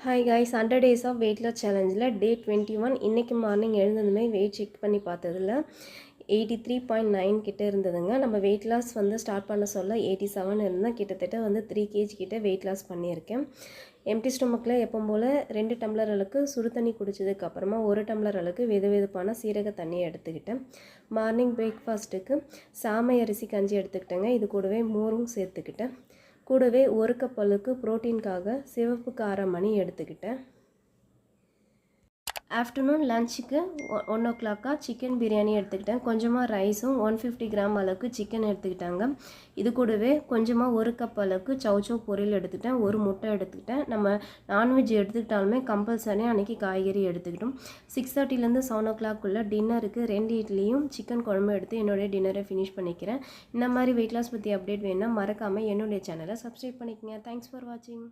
Hi guys 100 days of weight loss சேலஞ்சில் day 21 இன்றைக்கி morning எழுந்ததுமே weight check பண்ணி பார்த்ததில் 83.9 கிட்ட இருந்ததுங்க. நம்ம வெயிட் லாஸ் ஸ்டார்ட் பண்ண சொல்ல 87 இருந்தால் கிட்டத்தட்ட 3 kg கிட்ட வெயிட் லாஸ் பண்ணியிருக்கேன். எம்டி ஸ்டொமக்கில் எப்போ போல் 2 டம்ளர் அளவுக்கு சுடு தண்ணி குடித்ததுக்கு அப்புறமா 1 டம்ளர் அளவுக்கு வெதுவெதுப்பான சீரக தண்ணியை எடுத்துக்கிட்டேன். மார்னிங் பிரேக்ஃபாஸ்ட்டுக்கு சாமை அரிசி கஞ்சி எடுத்துக்கிட்டேங்க. இது கூடவே மோரும் சேர்த்துக்கிட்டேன். கூடவே 1 கப் அளவுக்கு ப்ரோட்டீனுக்காக சிவப்பு கார மணி எடுத்துக்கிட்டேன். ஆஃப்டர்நூன் லஞ்சுக்கு 1 o'clock சிக்கன் பிரியாணி எடுத்துக்கிட்டேன். கொஞ்சமாக ரைஸும் 150 கிராம் அளவுக்கு சிக்கன் எடுத்துக்கிட்டாங்க. இது கூடவே கொஞ்சமாக 1 கப் அளவுக்கு சௌச்சௌ பொரியல் எடுத்துக்கிட்டேன். 1 முட்டை எடுத்துக்கிட்டேன். நம்ம நான்வெஜ் எடுத்துக்கிட்டாலுமே கம்பல்சரி அன்றைக்கி காய்கறி எடுத்துக்கிட்டோம். 6:30லேருந்து 7 o'clock டின்னருக்கு 2 இட்லியும் சிக்கன் குழம்பு எடுத்து என்னுடைய டின்னரை ஃபினிஷ் பண்ணிக்கிறேன். இந்த மாதிரி வெயிட் லாஸ் பற்றி அப்டேட் வேணும்னா மறக்காமல் என்னுடைய சேனலை சப்ஸ்கிரைப் பண்ணிக்கங்க. தேங்க்ஸ் ஃபார் வாட்சிங்.